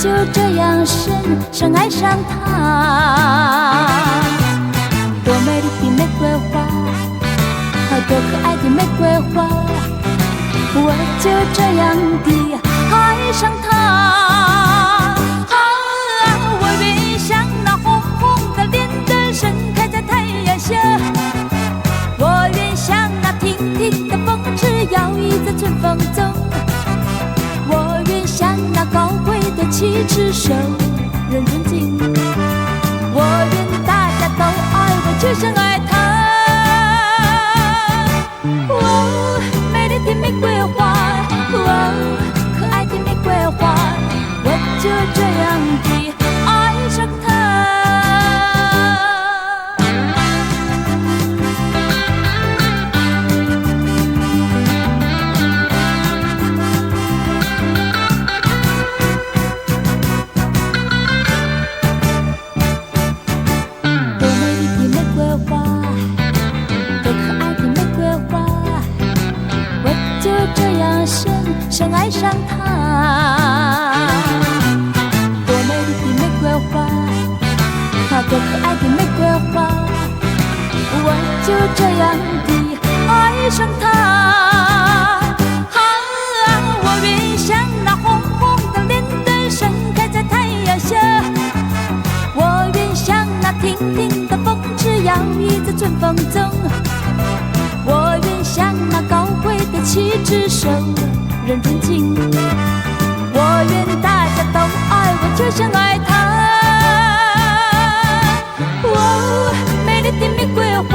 就这样深爱上他。多美丽的玫瑰花，多可爱的玫瑰花，我就这样地爱上他。我愿像那红红的莲灯盛开在太阳下，我愿像那挺挺的风枝摇曳在春风中，我愿像那高贵的旗帜受人尊敬，我愿大家都爱我，就像爱他。哦，美丽的玫瑰花，哦，可爱的玫瑰花，我就这样地爱上他。多美丽的玫瑰花，多可爱的玫瑰花，我就这样深爱上他。多美丽的玫瑰花，多可爱的玫瑰花，我就这样地爱上他。我愿像那红红的莲灯盛开在太阳下，我愿像那挺挺的风枝摇曳在春风中，我愿像那高贵的旗帜受人尊敬，我愿大家都爱我，就像爱他。哦，美丽的玫瑰花，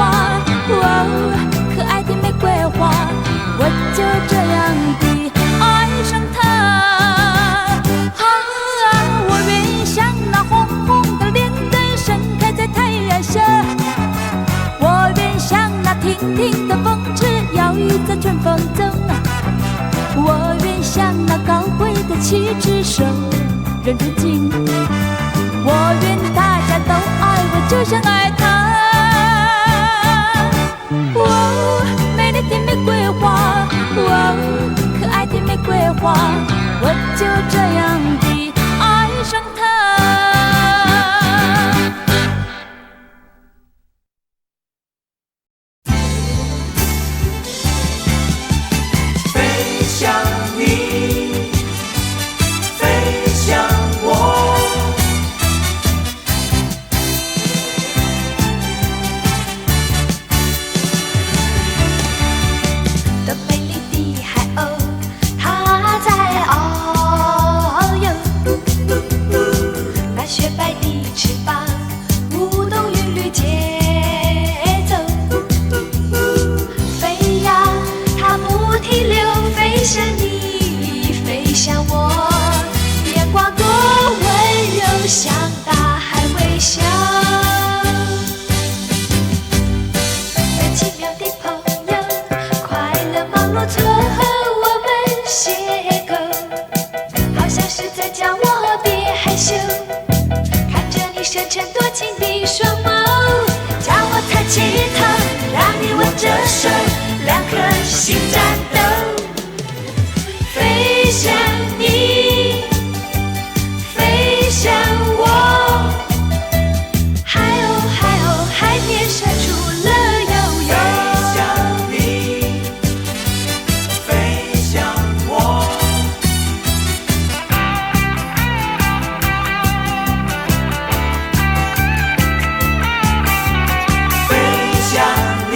哦，可爱的玫瑰花，我就这样地爱上他。我愿像那红红的莲灯盛开在太阳下，我愿像那挺挺的风枝摇曳在春风中，我愿像那高贵的旗帜受人尊敬，我愿大家都爱我，就像爱他。哦，美丽的玫瑰花，哦，可爱的玫瑰花，我就这样地爱上他。飞向你，飞向我，多美丽的海鸥，它在遨游，那雪白的翅膀舞动韵律节奏，飞呀，它不停留，飞向你，飞向我，眼光多温柔，向大海微笑。最奇妙的朋友，快乐忙碌错后我们邂逅，好像是在叫我别害羞，看着你深沉多情的双眸，叫我抬起头，让你握着手，两颗心战斗，飞向你，飞向我，嗨哦嗨哦，海面闪出了悠悠。飞向你，飞向我，飞向你，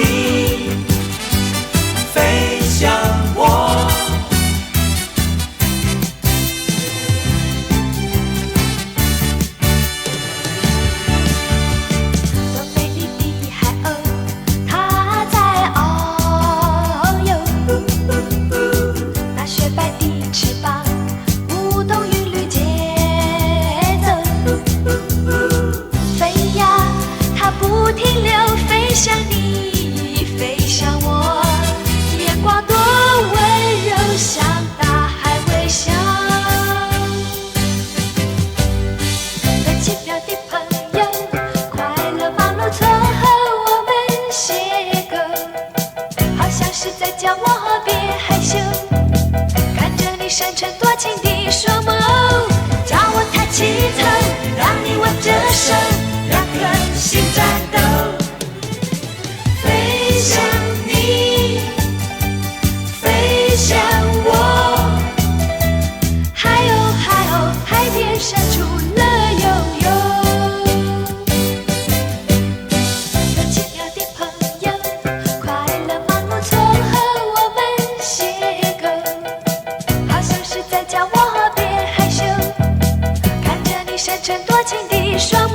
飞向我。多美丽的海鸥，它在遨游，那雪白的翅膀舞动韵律节奏，飞呀，它不停留，飞向你，飞向我，眼光多温柔，向大海微笑。最奇妙的朋友，快乐忙碌错后我们邂逅，好像是在叫我别害羞，看着你深沉多情的双眸，叫我抬起手，两颗心战斗，飞向你，飞向我。嗨哦嗨哦，海边闪出了悠悠。有奇妙的朋友，快乐忙碌从和我们邂逅，好像是在叫我别害羞，看着你深沉多情的双眸，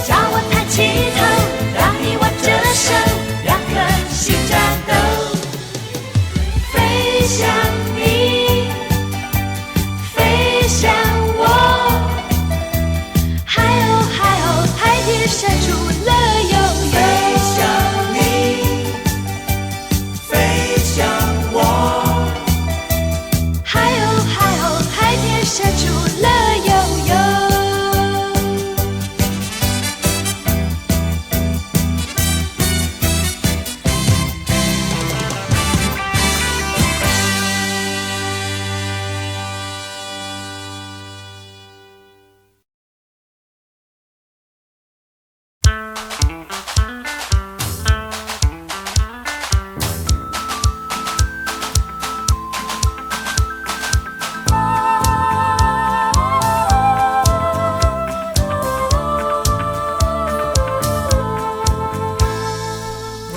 叫我抬起头，让你握着手，两颗心战斗，飞向你，飞向我。嗨哦嗨哦，海边闪出了悠悠。飞向你，飞向我。嗨哦嗨哦，海边闪出了悠悠。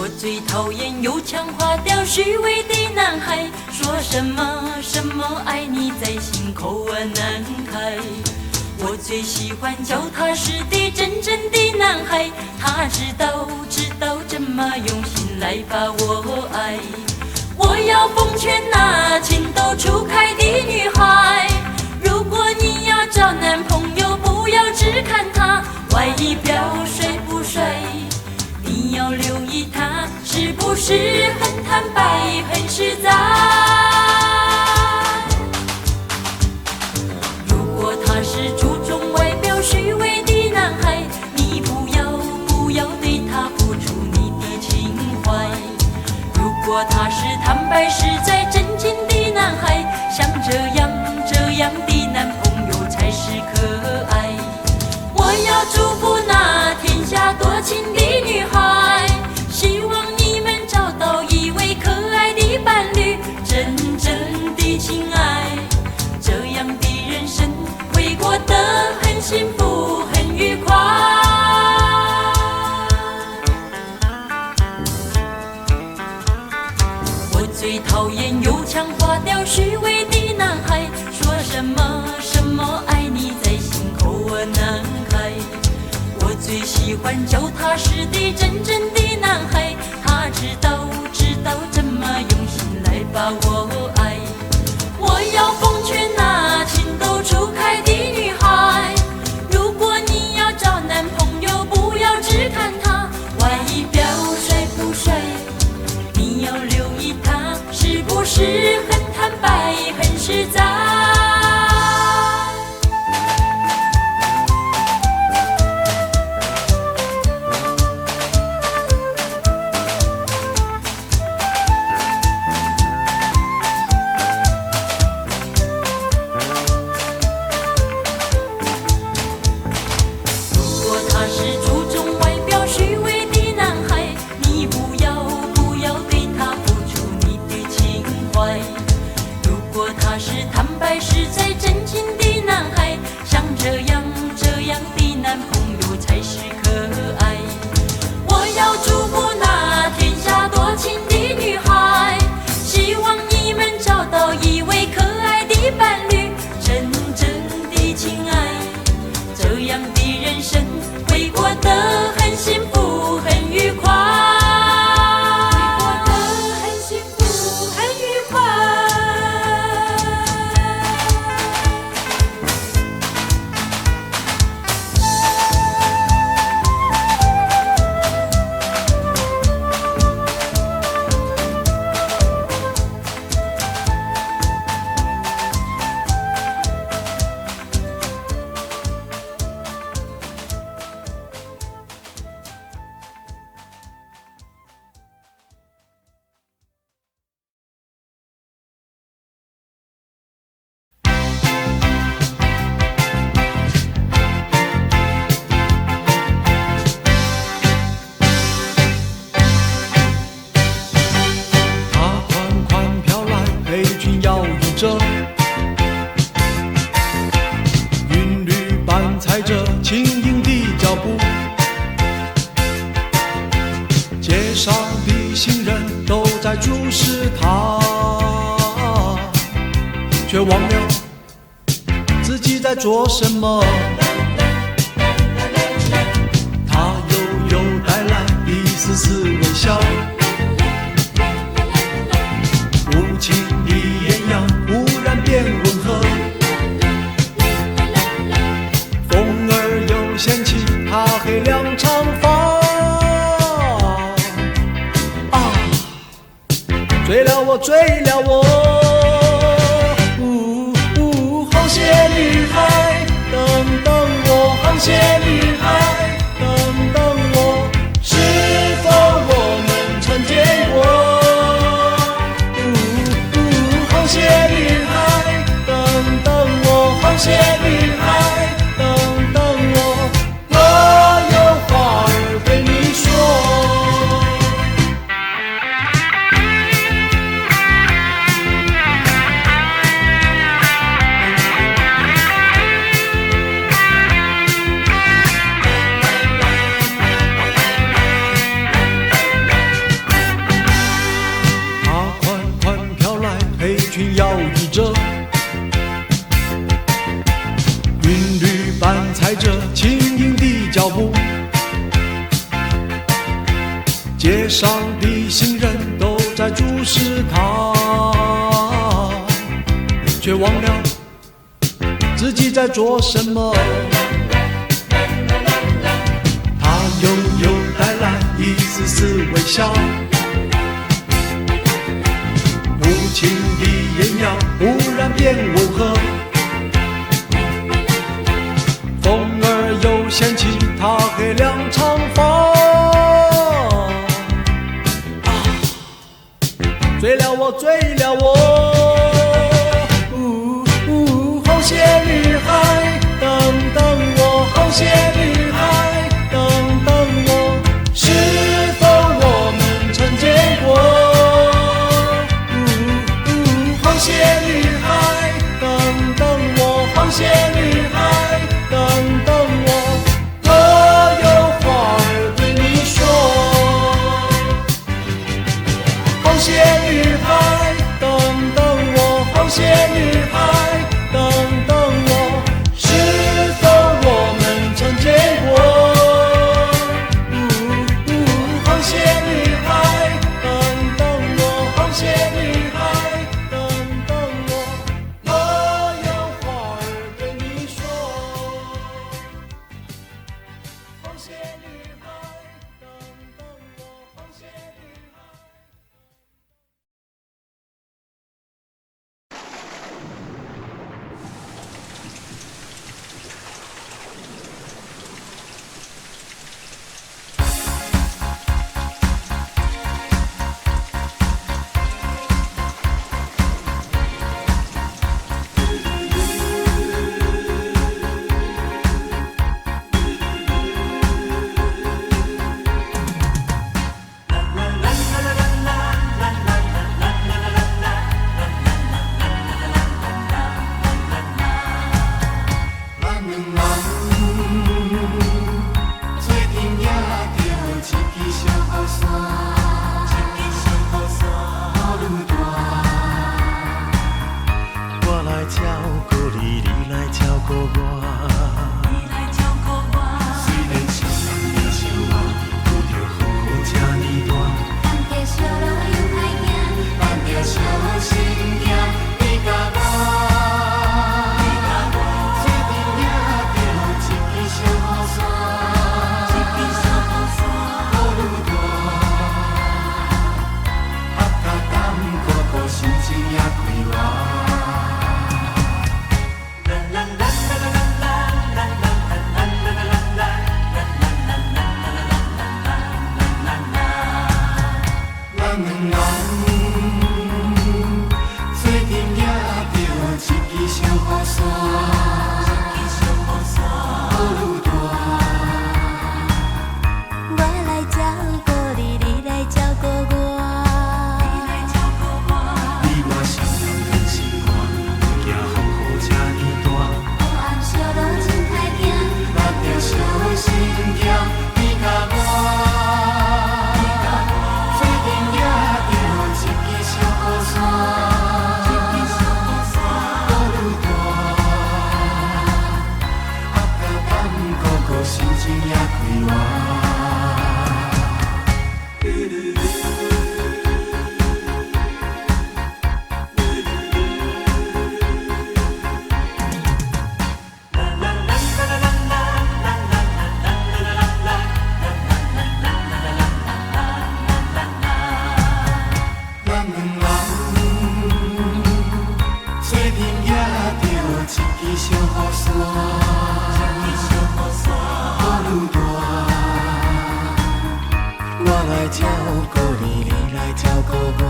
我最讨厌油腔滑调虚伪的男孩，说什么什么爱你在心口啊难开。我最喜欢脚踏实地真正的男孩，他知道怎么用心来把我爱。我要奉劝那情窦初开的女孩，如果你要找男朋友，不要只看他外表帅不帅，你要留意他是不是很坦白很实在。如果他是注重外表虚伪的男孩，你不要对他付出你的情怀。如果他是坦白实在真心的男孩，像这样的男朋友才是可爱。我要祝福那天下多情的女孩，希望你们找到一位可爱的伴侣，真正的情爱，这样的人生会过得很幸福很愉快。我最讨厌油腔滑调虚伪的男孩，说什么什么爱你在心口啊难开。我最喜欢脚踏实地真正的男孩，他知道怎么用心来把我爱。我要奉劝那情窦初开的女孩，如果你要找男朋友，不要只看他外表帅不帅，你要留意他是不是很坦白很实在。如果他是注重外表虚伪的男孩，你不要对他付出你的情怀。如果他是坦白实在真心的男孩，像这样的男朋友才是可爱。我要祝福那天下多情的女孩，希望你们找到一位可爱的伴侣，真正的情爱，这样的人生会过得很幸福很愉快。会过得很幸福很愉快。着，韵律伴踩着轻盈的脚步，街上的行人都在注视他，却忘了自己在做什么。他悠悠带来一丝丝微笑，无情的艳阳忽然变温和，风儿又掀起他黑亮长发。追了我，追了我，红鞋女孩，等等我，红鞋女孩，等等我，是否我们曾见过？红鞋女孩，等等我，红鞋女孩，等等我，我有话儿对你说。摇曳着，韵律伴踩着轻盈的脚步，街上的行人都在注视他，却忘了自己在做什么。他悠悠带来一丝丝微笑，无情的艳阳忽然变温和，风儿又掀起他黑亮长发。追了我，追了我，红鞋女孩，等等我，红鞋女孩，等等我，是否我们曾见过？红鞋女孩，等等我，红鞋女孩，等等我，我有话儿对你说。红鞋女孩，等等我，红鞋女孩，等等我，是否我们曾见过？红鞋女孩，等等我，红鞋女孩，等等我。照顾你，你来照顾我。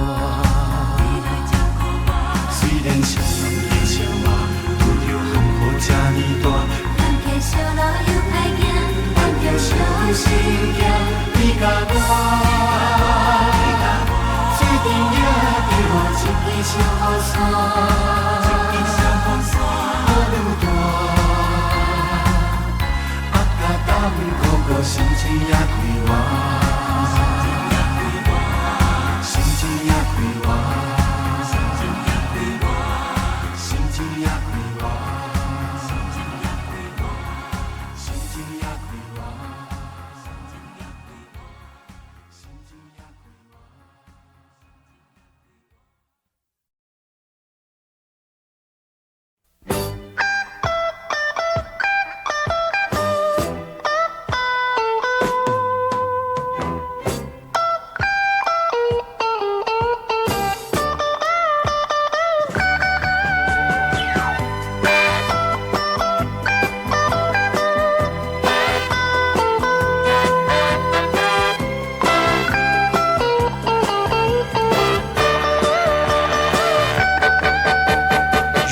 虽然相见相爱，拄着风雨这呢大，咱继续路又歹行，咱着小心行。你甲我，最重要的我一支小雨伞，雨愈大，啊甲担顾顾心情也快活，心情也快活。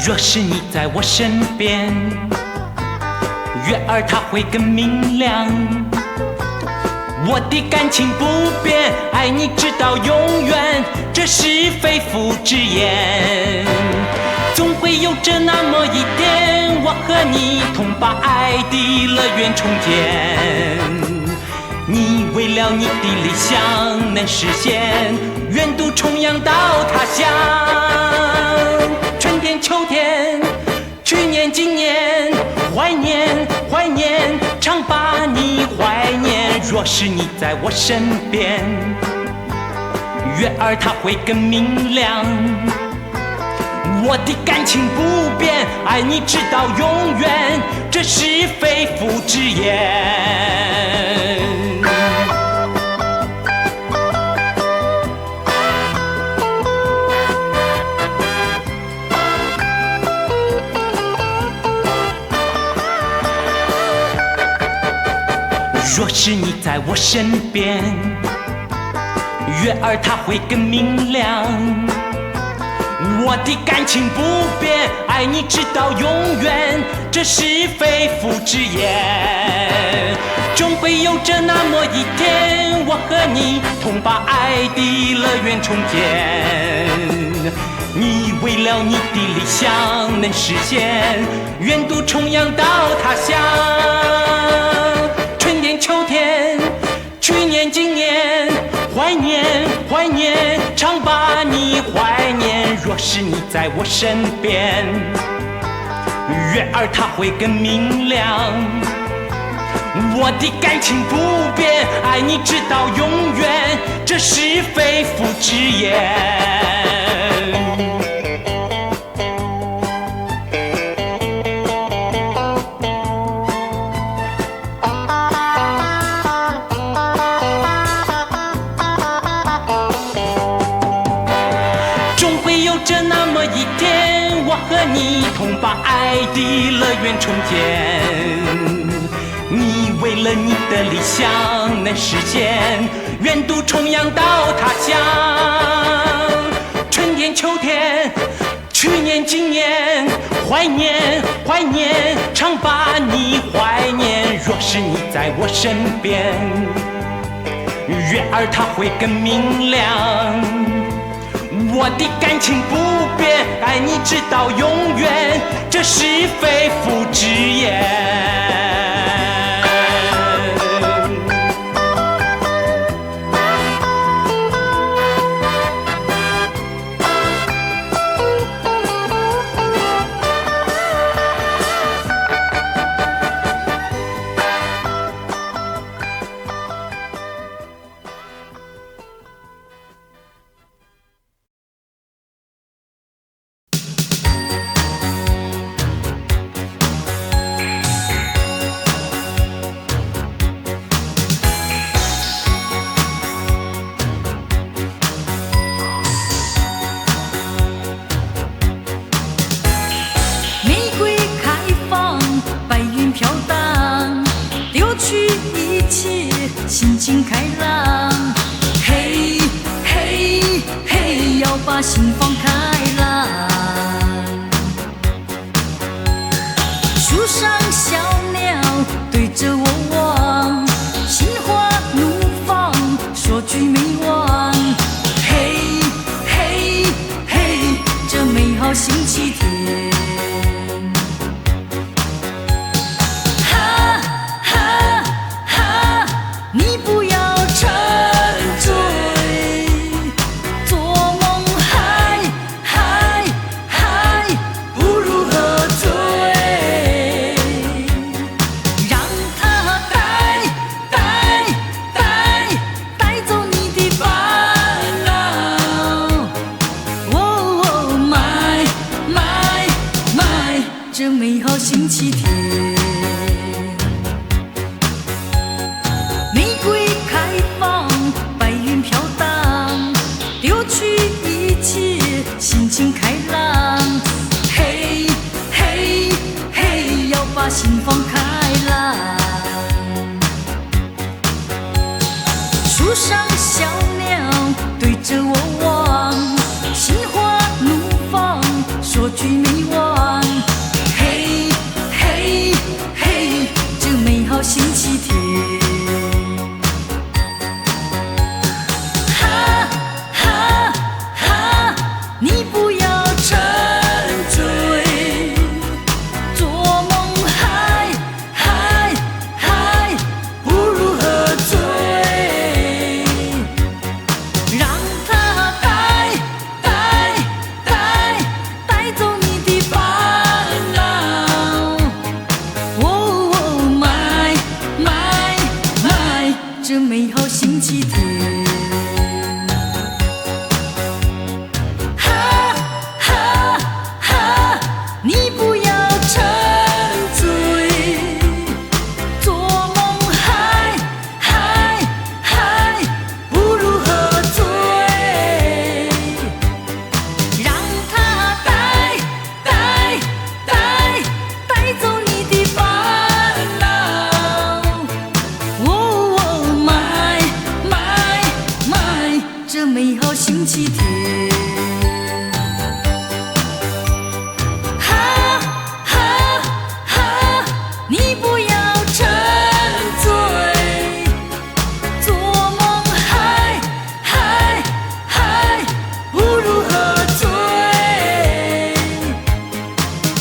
若是你在我身边，月儿它会更明亮。我的感情不变，爱你直到永远，这是肺腑之言。总会有着那么一天，我和你同把爱的乐园重建。你为了你的理想能实现，远渡重洋到他乡。春天秋天，去年今年，怀念怀念，常把你怀念。若是你在我身边，月儿它会更明亮。我的感情不变，爱你直到永远，这是肺腑之言。若是你在我身边，月儿它会更明亮。我的感情不变，爱你直到永远，这是肺腑之言。终会有着那么一天，我和你同把爱的乐园重建。你为了你的理想能实现，远渡重洋到他乡。春天秋天，去年今年，怀念怀念，常把你怀念。若是你在我身边，月儿它会更明亮。我的感情不变，爱你直到永远，这是肺腑之言。和你同把爱的乐园重建。你为了你的理想能实现，远渡重洋到他乡。春天秋天，去年今年，怀念怀念，常把你怀念。若是你在我身边，月儿它会更明亮。我的感情不变，爱你直到永远，这是肺腑之言。好星期天。哈哈哈，你不要沉醉，做梦嗨嗨嗨，不如喝醉，让它带走你的烦恼。哦，my，这美好星期天。玫瑰开放，白云飘荡，丢去一切，心情开朗。嘿嘿嘿，要把心放开朗。树上小鸟对着我望，心花怒放，说句没完。嘿嘿嘿，这美好星期天。哈哈哈，你不要沉醉，做梦嗨嗨嗨，不如喝醉，让它带走你的烦恼。哦，my，这美好星期天。哈哈哈，你不要沉醉，做梦嗨嗨嗨，不如喝醉，让它带走你的烦恼。哦，my，这美好星期天。哈哈哈，你不要沉醉，做梦嗨嗨嗨，不如喝醉，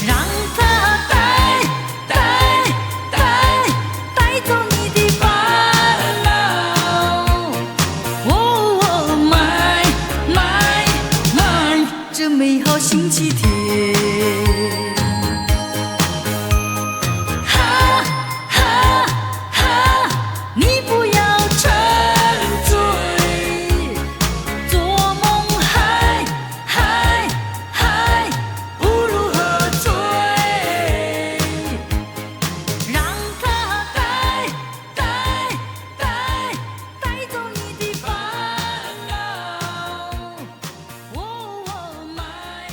让它带走你的烦恼。哦，my，这美好星期天。哈哈哈，你不要沉醉，做梦嗨嗨嗨，不如喝醉，让它带走你的烦恼。哦，my。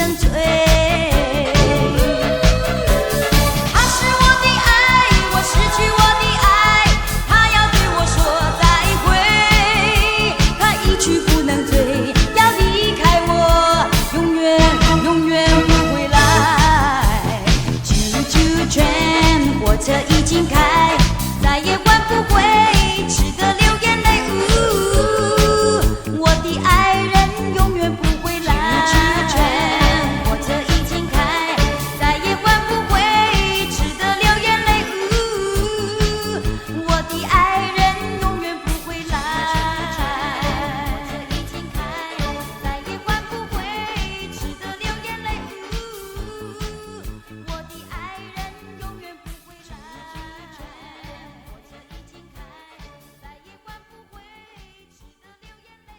能追。他是我的爱，我失去我的爱，他要对我说再会。他一去不能追，要离开我，永远永远不回来。啾啾圈，火车已经开，再也换不回，值得流眼泪。我的爱人永远不回来。火车已经开，再也换不回，值得流眼泪。我的爱人永远不回来。火车已经开，再也换不回，值得流眼泪。我的爱人永远不回来。火车已经开，再也换不回，值得流眼泪。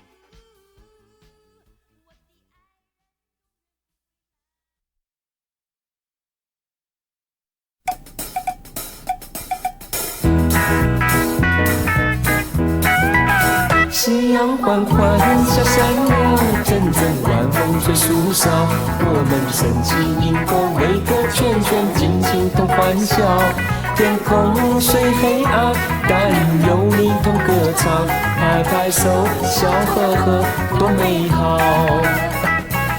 夕阳缓缓下山了，阵阵晚风吹树梢，我们升起萤火，围个圈圈，尽情同欢笑。天空虽黑暗，但有你同歌唱，拍拍手，笑呵呵，多美好。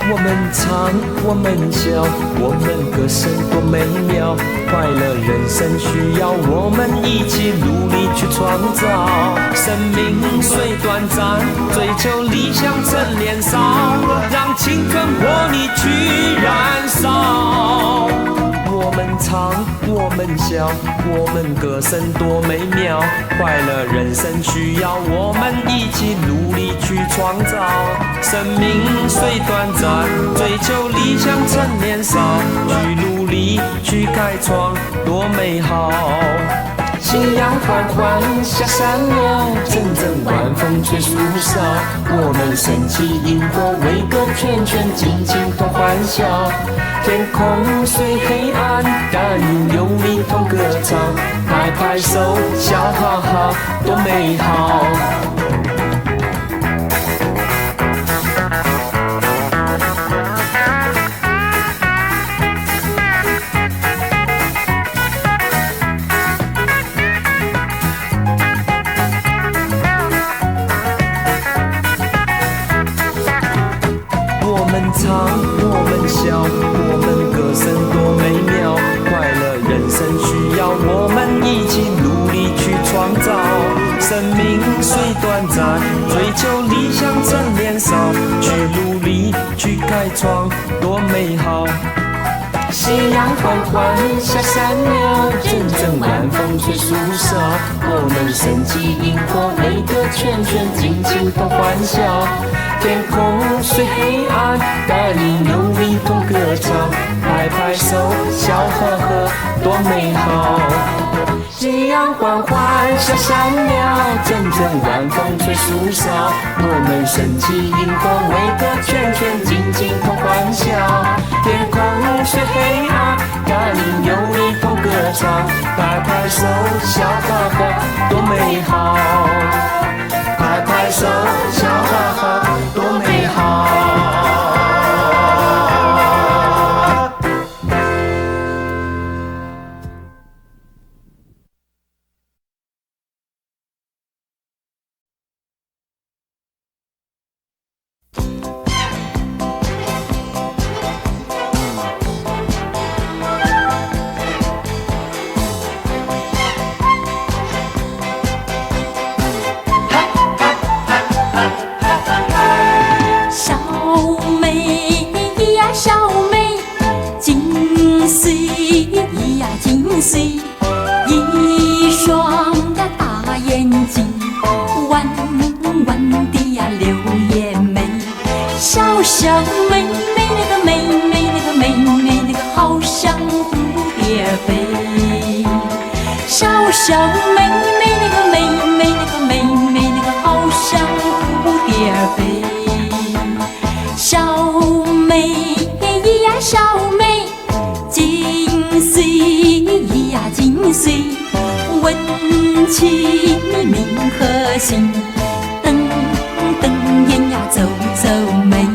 我们唱，我们笑，我们歌声多美妙。快乐人生需要我们一起努力去创造。生命虽短暂，追求理想趁年少，让青春活力去燃烧。我们唱，我们笑，我们歌声多美妙。快乐人生需要我们一起努力去创造。生命虽短暂，追求理想趁年少，去努力去开创，多美好。夕阳缓缓下山了，阵阵晚风吹树梢，我们升起萤火，围个圈圈，尽情同欢笑。天空虽黑暗，但有你同歌唱，拍拍手，笑哈哈，多美好。唱，我们笑，我们歌声多美妙。快乐人生需要我们一起努力去创造。生命虽短暂，追求理想趁年少，去努力去开创，多美好。夕阳缓缓下山了，阵阵晚风吹树梢，我们升起萤火，围个圈圈，尽情同欢笑。天空虽黑暗，但有你同歌唱，拍拍手，笑呵呵，多美好。夕阳缓缓下山了，阵阵晚风吹树梢，我们升起萤火，围个圈圈，尽情同欢笑。天空虽黑暗，但有你同歌唱，拍拍手，笑呵呵，多美好。拍拍手，笑哈哈，多美好。一双的大眼睛，弯弯的呀柳叶眉，小小妹妹那个妹妹那个妹妹那个好像蝴蝶飞，小小妹妹那个妹妹那个妹妹那个好像蝴蝶飞，小妹呀小妹，金穗呀金穗，问起你名和姓，瞪瞪眼呀皱皱眉。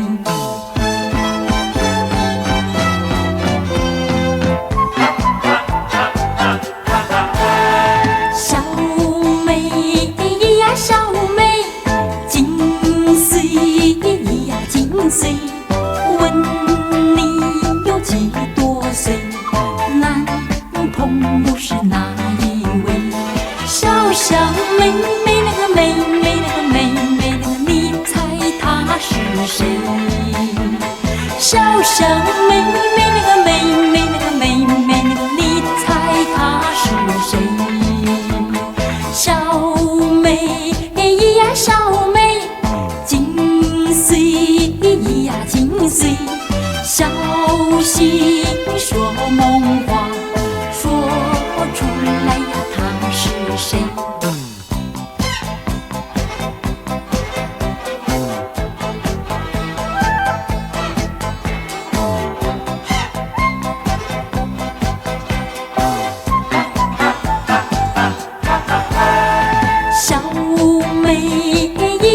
小妹妹那个妹妹那个妹妹那个，你猜她是谁？小妹呀小妹，金穗呀金穗，小心说梦话，说出来呀她是谁？小妹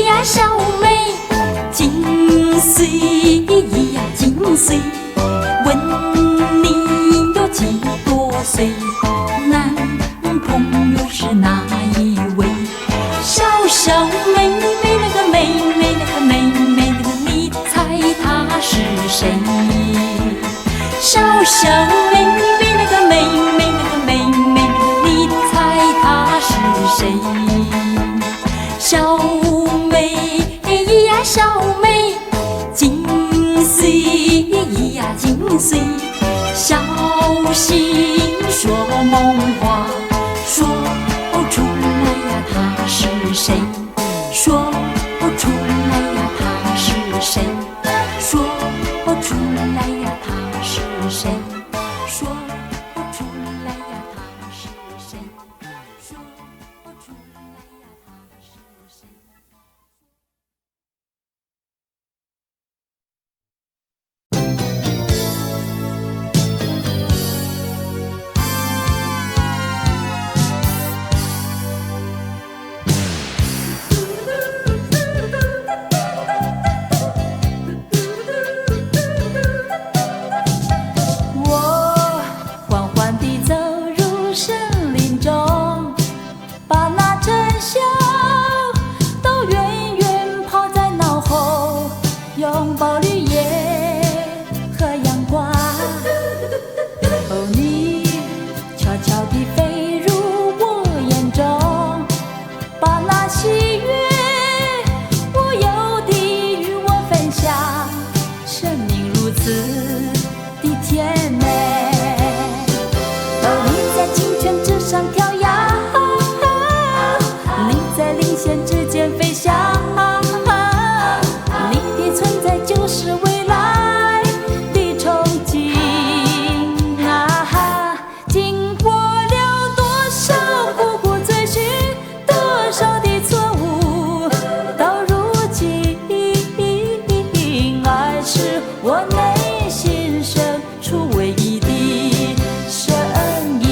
呀小妹，金穗呀金穗，问你有几多岁？男朋友是哪一位？小小妹妹那个妹妹那个妹妹那个，你猜她是谁？小小妹妹那个妹妹那个妹妹那个，你猜她是谁？小妹呀小妹，金穗呀金穗，小心说梦话，说出来呀她是谁？说出来呀她是谁？说出来呀她是谁？说出来呀她是谁？说出来呀她是谁？我缓缓地走入森林中，把那真相都远远抛在脑后，拥抱绿叶和阳光。哦，你悄悄地飞入我眼中，把那喜悦无忧地与我分享。生命如此的甜美，哦，你在清泉之上跳跃，你在领先之间飞翔，你的存在就是未来的憧憬啊！经过了多少苦苦追寻，多少的错误，到如今，爱是我内心深处唯一的声音。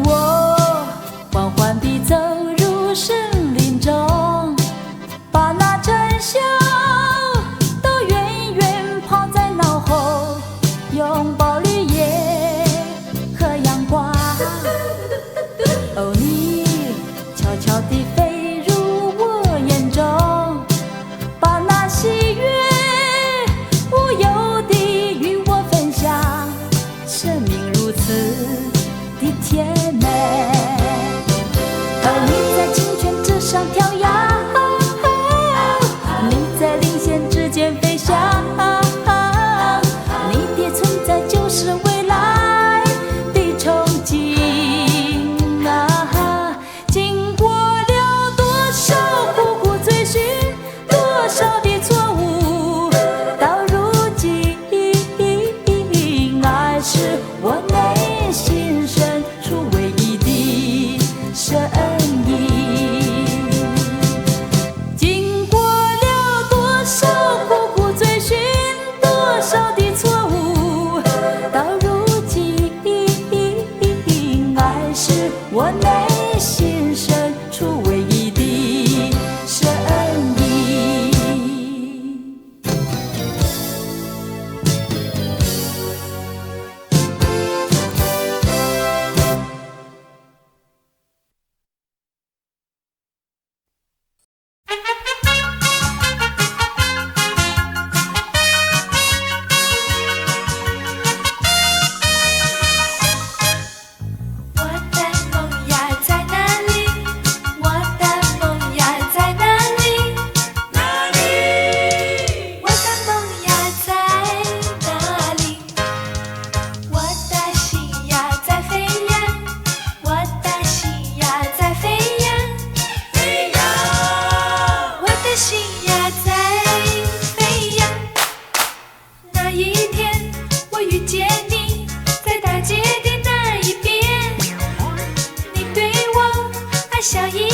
我缓缓地走入森林中，把那真相都远远抛在脑后，拥抱绿叶和阳光。哦，你悄悄地飞入我眼中，把那喜悦无忧地与我分享。生命如此的甜美，哦，你在清泉之上跳跃，你在领先之间飞翔，你的存在就是未来的憧憬啊！经过了多少苦苦追寻，多少的错误，到如今，爱是我内心深处唯一的声音。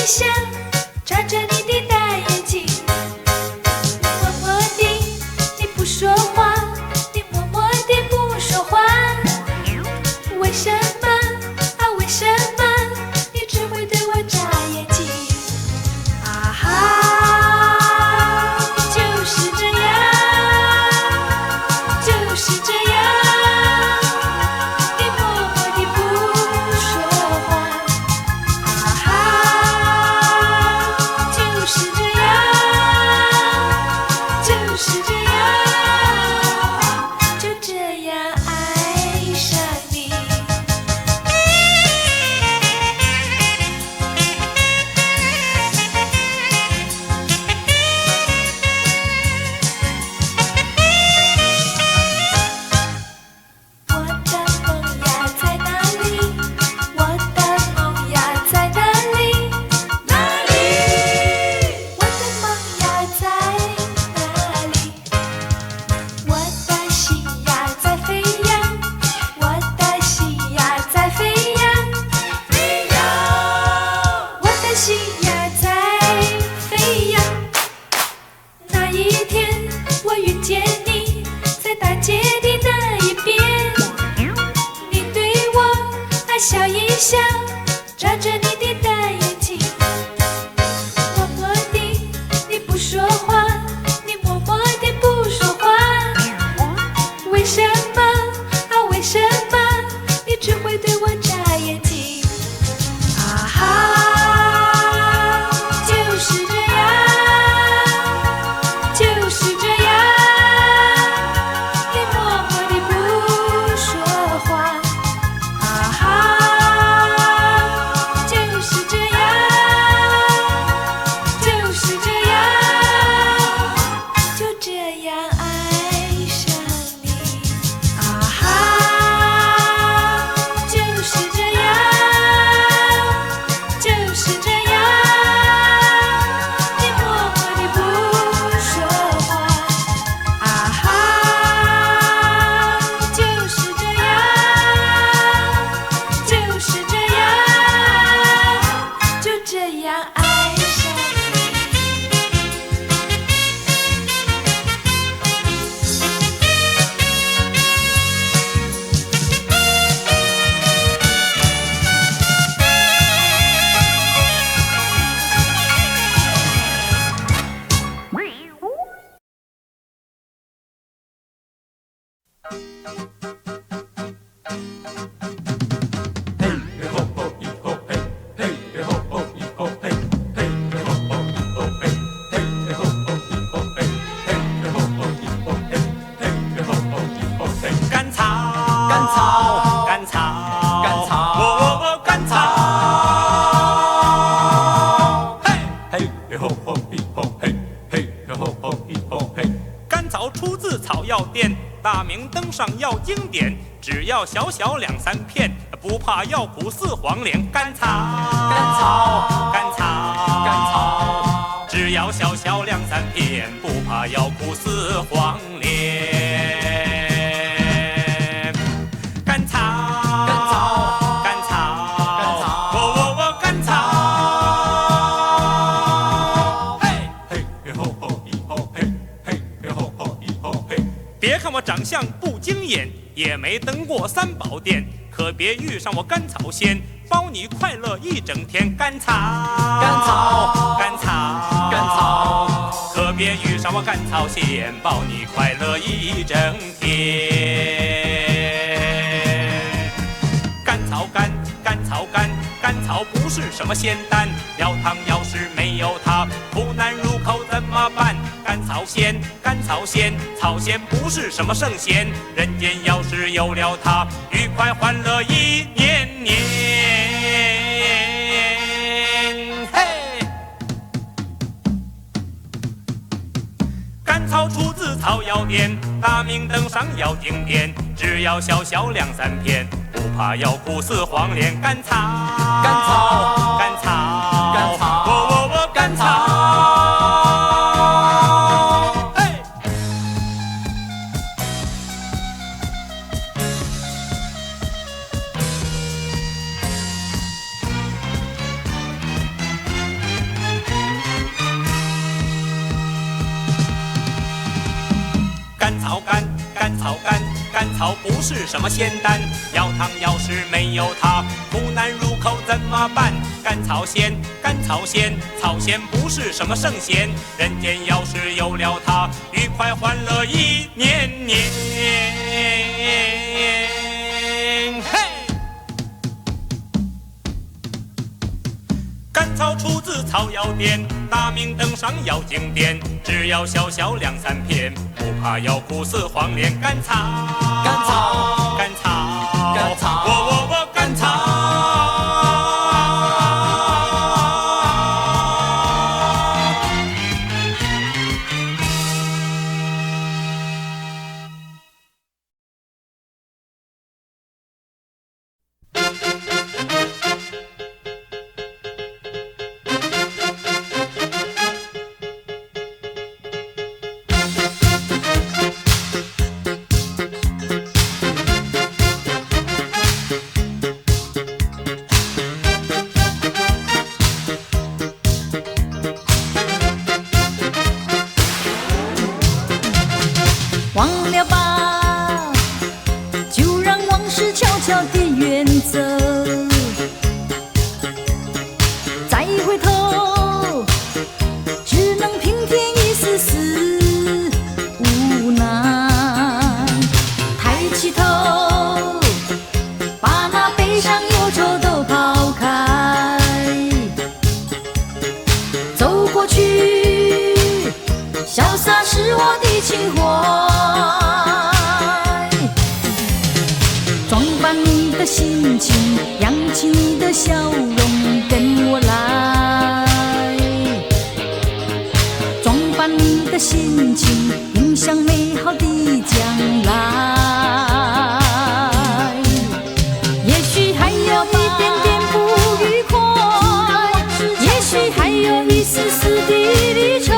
笑，眨着你的大眼睛，默默地你不说话，你默默地不说话，为什么啊？为什么你只会对我眨眼睛？啊哈，就是这样，就是这样，你默默地不说话。啊哈，就是这样，就是这样，就这样爱上你。我的梦呀在哪里？我的梦呀在哪里？哪里？我的梦呀在哪里？我的心呀在飞扬，我的心呀在飞扬，飞扬。我的心呀在飞扬。那一天我遇见你，在大街的那一边，你对我笑一笑，眨着你的大眼睛，默默地你不说话，你默默地不说话，为什么啊？为什么你只会对我眨眼睛？啊哈，就是这样，就是这样，你默默地不说话。啊哈，就是这样，就是这样，就这样爱上你。啊哈，就是这样，就是这样，你默默地不说话。啊哈，就是这样，就是这样，就这样爱上你。甘草，甘草，甘草，甘草，我甘草。嘿，嘿吼吼嘿吼嘿，嘿吼吼嘿吼嘿。甘草出自草药店，大名登上药经典。只要小小2、3片，不怕药苦似黄连。甘草，甘草，甘草，甘草。只要小小2、3片，不怕药苦似黄连。甘草，甘草，甘草，甘草，我甘草。嘿，嘿吼吼嘿吼嘿，嘿吼吼嘿吼嘿。别看我长相不惊艳，也没登过3宝殿，可别遇上我甘草仙，包你快乐一整天。甘草，甘草，甘草，甘草，可别遇上我甘草仙，包你快乐一整天。甘草干，甘草干，甘草不是什么仙丹，药汤要是没有它，苦难入口怎么办？甘草仙，甘草仙，草仙不是什么圣贤，人间要是有了它，愉快欢乐一年年。嘿，甘草出自草药店，大名登上药经典，只要小小2、3片，不怕药苦似黄连。甘草，甘草，甘草，甘草，我甘草。甘草不是什么仙丹，要糖要是没有它，苦难入口怎么办？甘草仙，甘草仙，草仙不是什么圣贤，人间要是有了它，愉快欢乐一年年。嘿，甘草出自草药店，大名登上药经典，只要小小2、3片，不怕药苦似黄连。甘草，甘草，甘草，甘草，我甘草。忘了吧，就让往事悄悄地远走。再回头，只能平添一丝丝无奈。抬起头，把那悲伤忧愁都抛开。走过去，潇洒是我的情怀。心情，扬起你的笑容，跟我来。装扮你的心情，迎向美好的将来。也许还有一点点不愉快，也许还有一丝丝的离愁，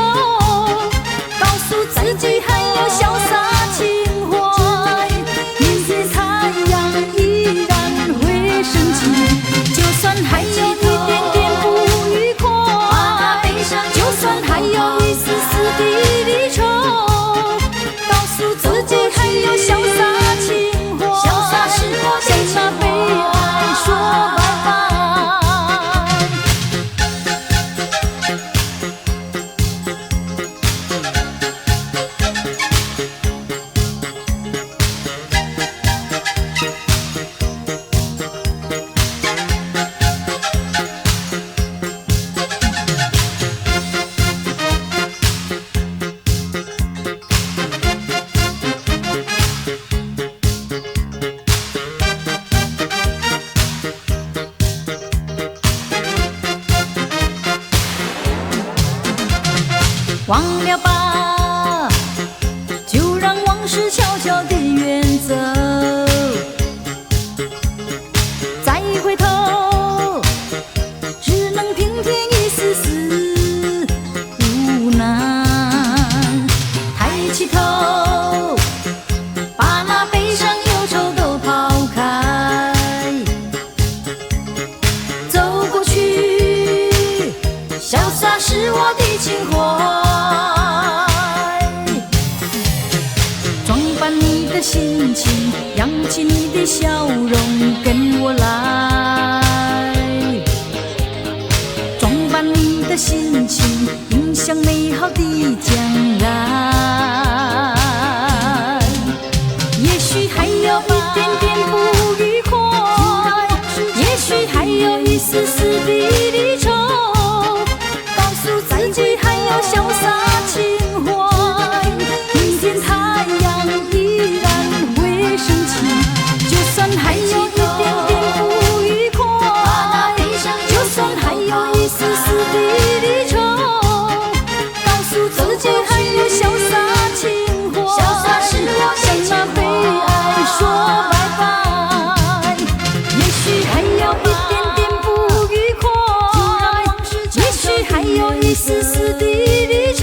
告诉自己还有潇洒情怀。明天太阳就算还有一点点不愉快，就算还有一丝丝的离愁，告诉自己还有潇洒情怀，向那悲哀说拜拜。忘了吧，就让往事悄悄地远走。再回头，只能平添一丝丝无奈。抬起头，把那悲伤忧愁都抛开。走过去，潇洒是我的情怀。心情，扬起你的笑容，跟我来。装扮你的心情，迎向美好的将来。也许还有一点点不愉快，也许还有一丝丝的离愁，告诉自己还有潇洒情怀。明天太阳依然升起，就算还有一点点不愉快，就算还有一丝丝的离愁，告诉自己还有潇洒情怀，向那悲哀说拜拜。也许还有一点点不愉快，也许还有一丝丝的离愁，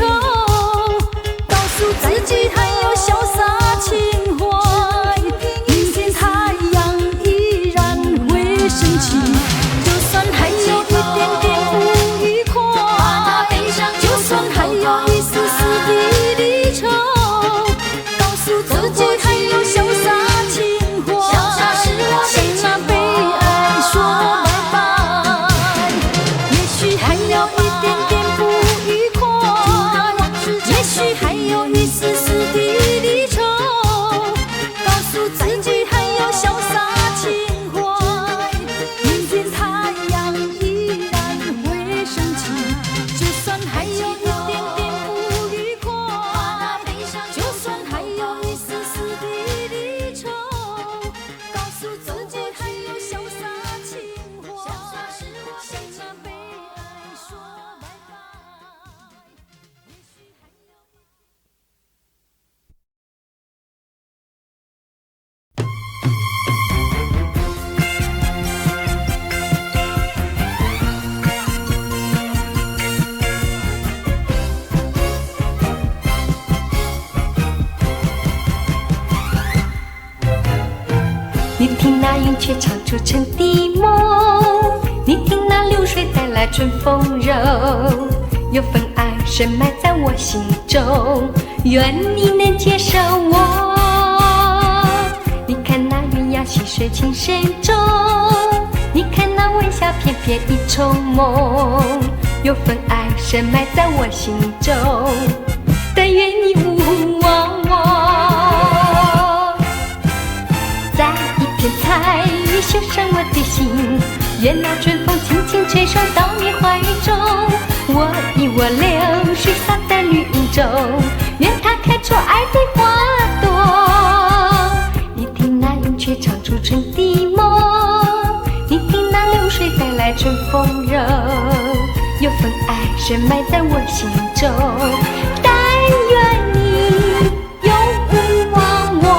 告诉自己还有潇洒情怀。就算还有一点点不愉快，就算还有一丝丝的离愁，告诉自己还有潇洒却唱出沉的梦。你听那流水带来春风柔，有份爱深埋在我心中，愿你能接受我。你看那鸳鸯戏水情深重，你看那晚霞片片一重梦，有份爱深埋在我心中，但愿你勿忘我。在一片彩云绣上我的心，愿那春风轻轻吹送到你怀中，我以我流水洒在绿荫中，愿它开出爱的花朵。你听那云雀唱出春的梦，你听那流水带来春风柔，有份爱深埋在我心中，但愿你永不忘我。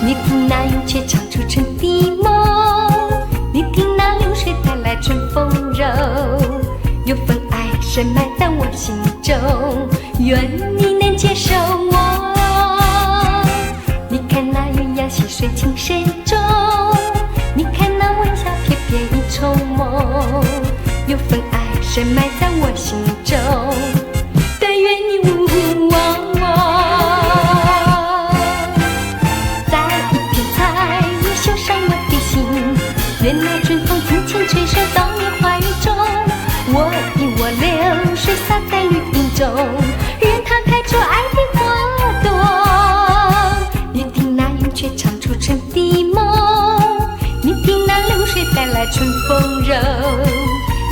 你听那云雀唱出春的梦，你听那流水带来春风柔，有份爱深埋在我心中，愿你能接受我。你看那鸳鸯戏水情深重，你看那晚霞片片一重梦，有份爱深埋在我心中，但愿你勿忘我。愿那春风轻轻吹送到你怀中，我以我流水洒在绿荫中，愿它开出爱的花朵。你听那云雀唱出春的梦，你听那流水带来春风柔，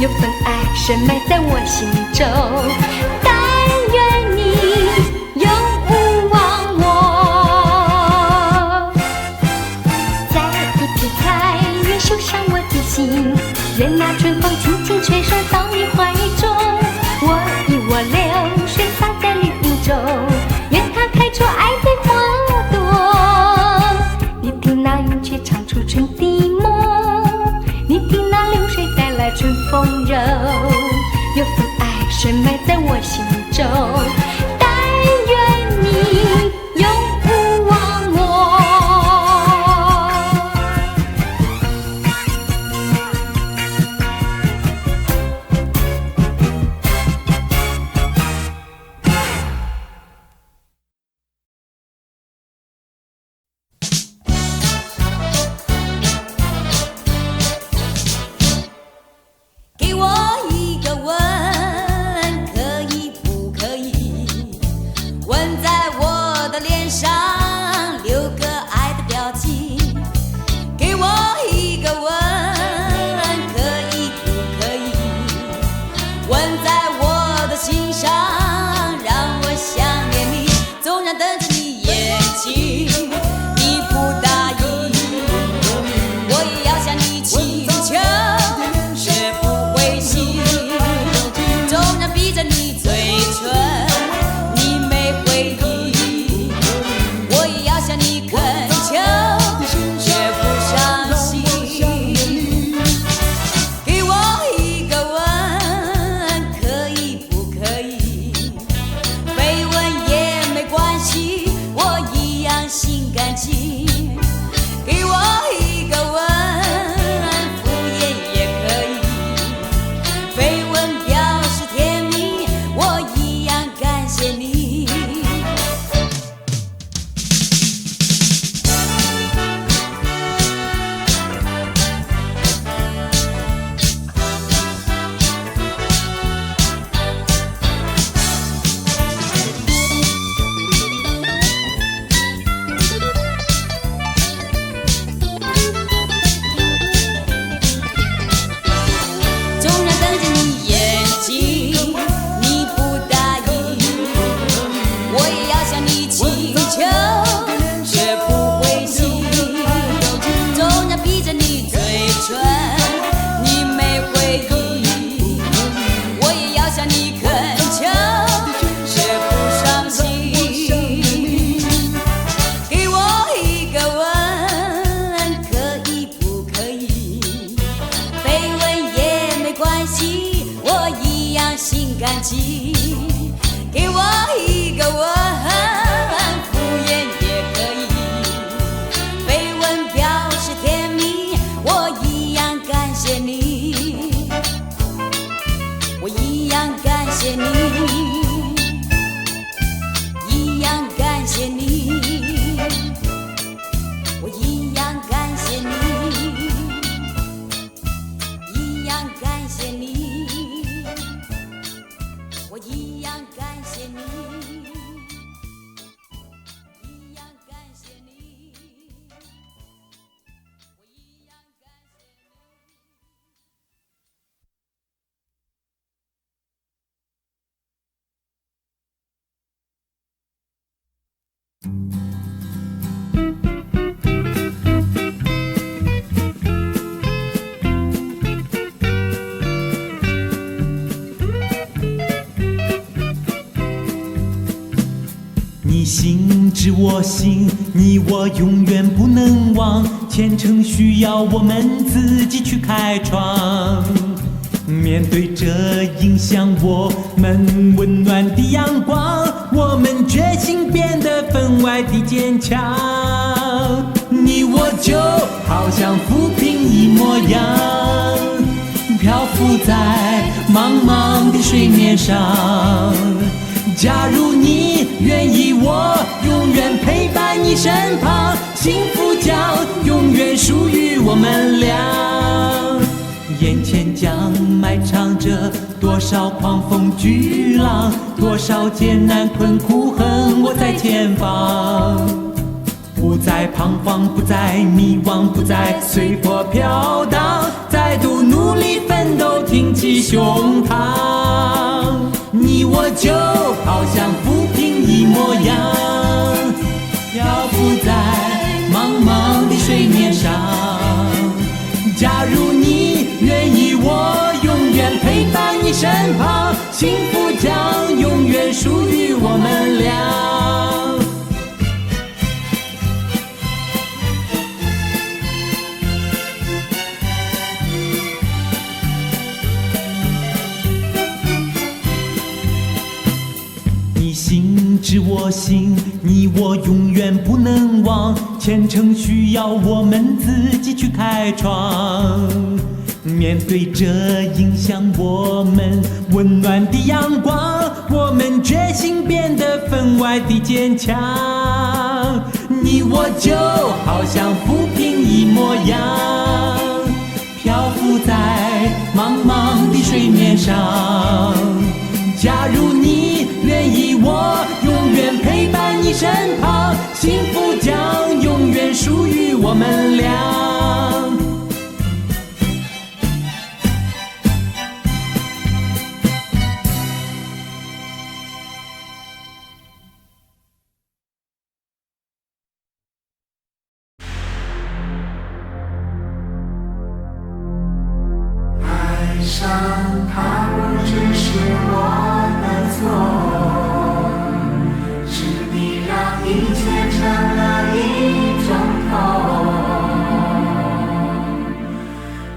有份爱深埋在我心中，但愿你永不忘我。在一片彩云绣上我的心，愿那春风轻轻吹送到你怀中，我以我流水洒在绿荫中，愿它开出爱的花朵。你听那云雀唱出春的梦，你听那流水带来春风柔，有份爱深埋在我心中，但愿你永不忘我。给我一个吻，可以不可以？吻在我的脸上，留个爱的表情。给我一个吻，可以不可以？吻在我的心上，让我想念你。纵然瞪着你眼睛，你不答应，我也要向你请求。纵然逼着你嘴唇，你没回应，我也要向你恳求，绝不伤心。给我一个吻，可我一样心甘情。给我一个吻，敷衍也可以，飞吻表示甜蜜，我一样感谢你，我一样感谢你，一样感谢你，我一样感谢你，一样感谢你，我一样感谢你，一样感谢你，我一样感谢你。你心知我心，你我永远不能忘，前程需要我们自己去开创。面对这影响我们温暖的阳光，我们决心变得分外的坚强。你我就好像浮萍一模样，漂浮在茫茫的水面上。假如你愿意，我永远陪伴你身旁，幸福将永远属于我们俩。眼前将埋藏着多少狂风巨浪，多少艰难困苦横我在前方。不再彷徨，不再迷惘，不再随波飘荡，再度努力奋斗，挺起胸膛。你我就好像浮萍一模样，漂浮在茫茫的水面上。假如你愿意，我永远陪伴你身旁，幸福将永远属于我们俩。心知我心，你我永远不能忘，前程需要我们自己去开创。面对这影响我们温暖的阳光，我们决心变得分外的坚强。你我就好像浮萍一模样，漂浮在茫茫的水面上。假如你愿意，我永远陪伴你身旁，幸福将永远属于我们俩。爱上他不只是我的错，是你让一切成了一种痛，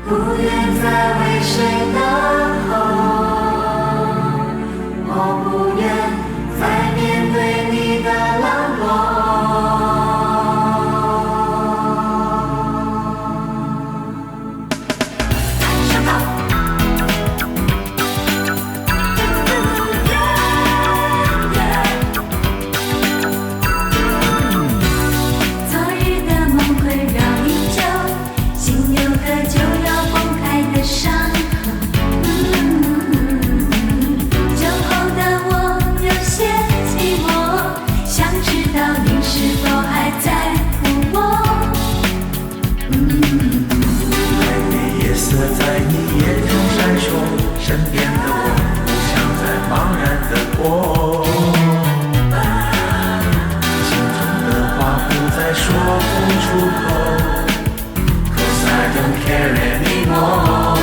不愿再为谁等候，我不愿再面对你的冷落。身边的我不想再茫然地过，心中的话不再说不出口 ，Cause I don't care anymore。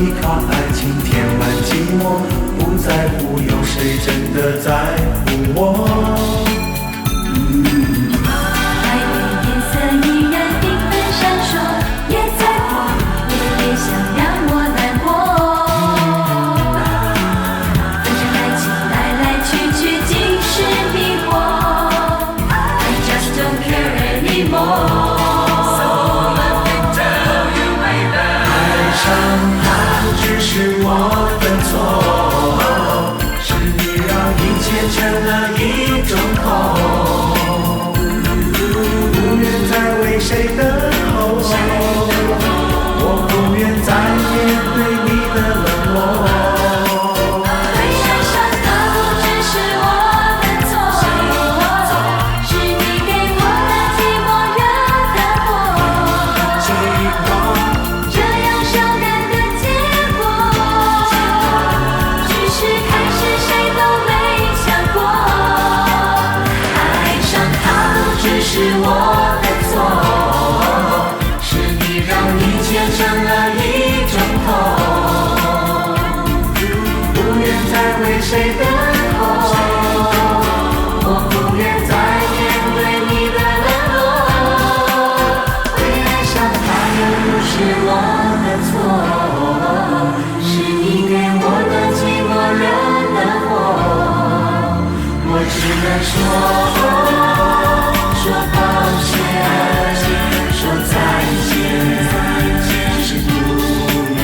依靠爱情填满寂寞，不在乎有谁真的在乎我。爱的颜色依然缤纷闪烁，也在火，也想让我难过。反正爱情来来去去尽是迷惑，I just don't care anymore。爱上他只是我的错，是你让一切成了一种痛，不愿再为谁等候，我不愿再面对你的冷落。会爱上他不只是我的错，是你给我的寂寞惹的祸，这样伤感的结果，只是开始谁都没想过。爱上他不只是我的错，是你让一切成了一种痛，不愿再为谁等候，我不愿再面对你的冷落。会爱上他又不是我的错，是你给我的寂寞惹的祸，我只能说抱歉，说再见，只是不愿。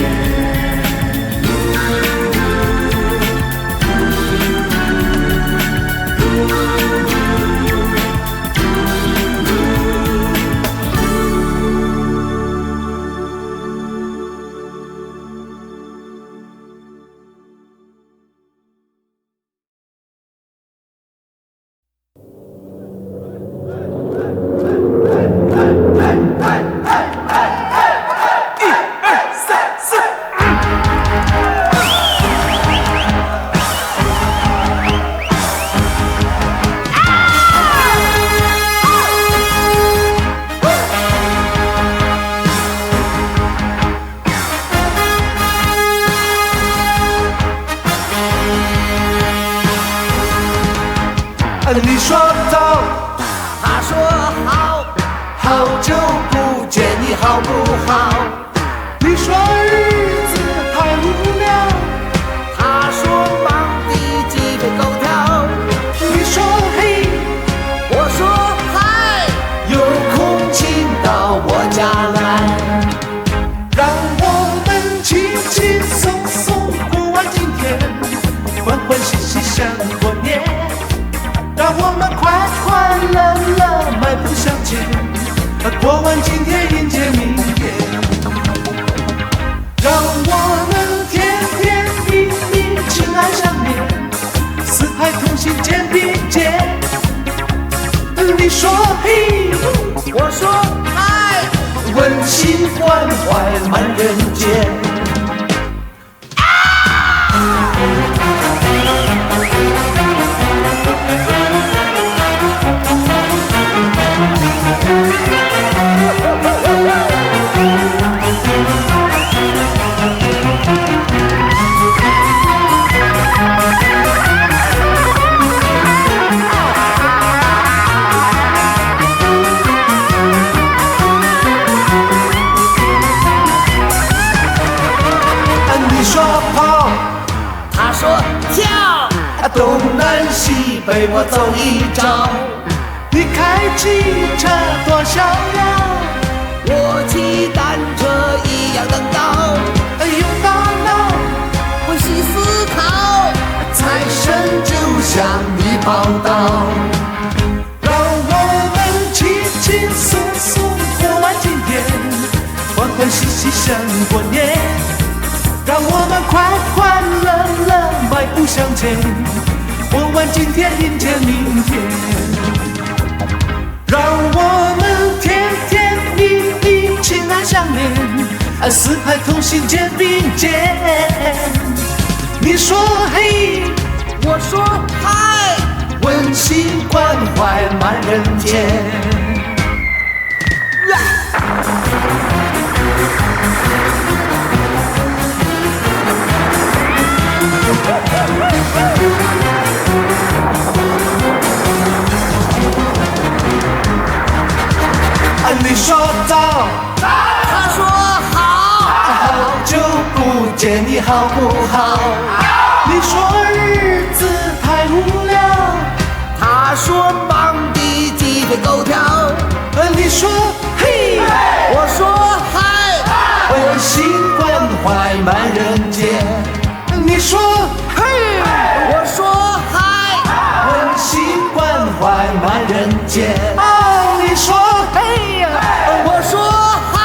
你说走，他说好，好久不见，你好不好？你说日子太无聊，他说忙得鸡飞狗跳。你说嘿，我说嗨，有空请到我家来，让我们轻轻松松过完今天，欢欢喜喜像过年。让我们快快乐乐迈步向前，过完今天迎接明天。让我们天天蜜蜜情爱相连，四海同心肩并肩。你说嘿，我说嗨，温馨关怀满人间。你说跑，他说跳，东南西北我走一遭。你开汽车多逍遥，我骑单车一样能到。用大脑会细思考，财神就向你报道。让我们轻轻松松过完今天，欢欢喜喜像过年。让我们快快乐乐迈步向前，过完今天迎接明天。让我们天天蜜蜜情爱相连，四海同心肩并肩。你说嘿，我说嗨，温馨关怀满人间。好不好？你说日子太无聊，他说忙得鸡飞狗跳。你说嘿，我说嗨，温馨关怀满人间。你说嘿，我说嗨，温馨关怀满人间。你说嘿，我说嗨，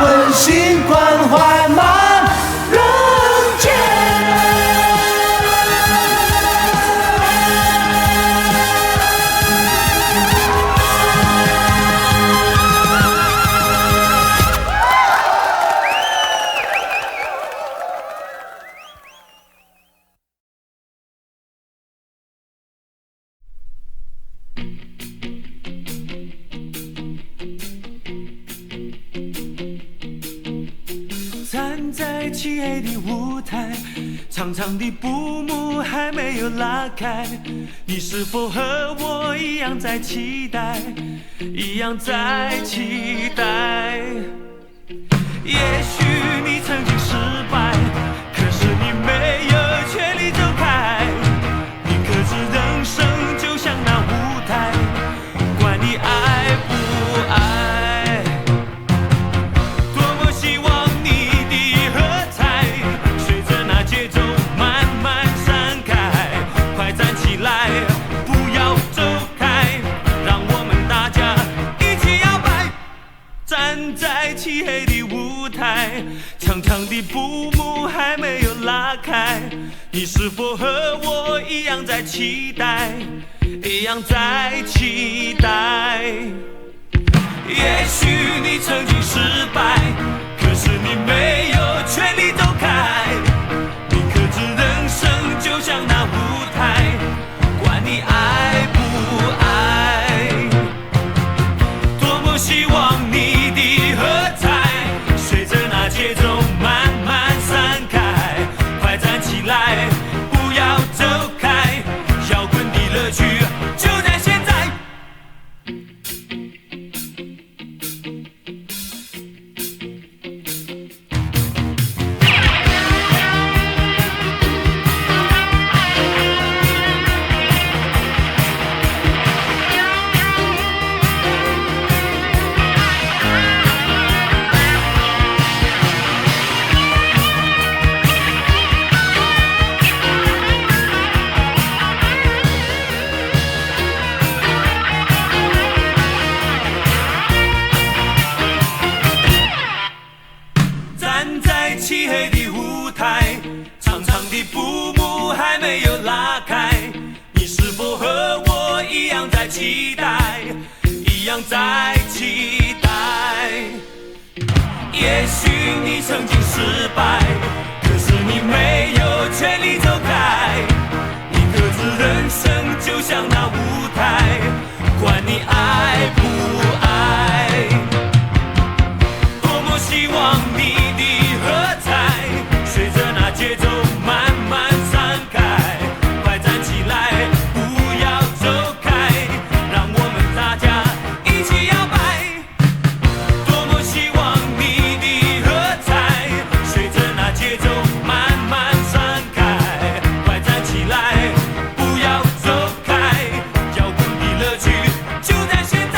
温馨关怀满人间。站在漆黑的舞台，长长的布幕还没有拉开，你是否和我一样在期待，一样在期待？也许你曾经失败，可是你没有权利走开，你可知人生就像那舞台，管你爱不爱。多么希望你的喝彩随着那节奏慢慢散开，快站起来，不要走开，让我们大家一起摇摆。站在漆黑的舞台，长长的布幕还没有拉开，你是否和我一样在期待，一样在期待？也许你曾经失败，可是你没有权利走开，你可知人生就像那舞台，管你爱不爱。多么希望你的喝彩随着那节奏慢慢散开，快站起来，不要走开，摇滚的乐趣就在现在。站在漆黑的舞台，长长的布幕还没有拉开，你是否和我一样在期待，一样在期待？也许你曾经失败，可是你没有权利走开，你可知人生就像那舞台，管你爱不爱。多么希望你的喝彩随着那节奏慢慢散开，快站起来，不要走开，让我们大家一起摇摆。多么希望你的喝彩随着那节奏慢慢散开，快站起来，不要走开，摇滚的乐趣就在现在。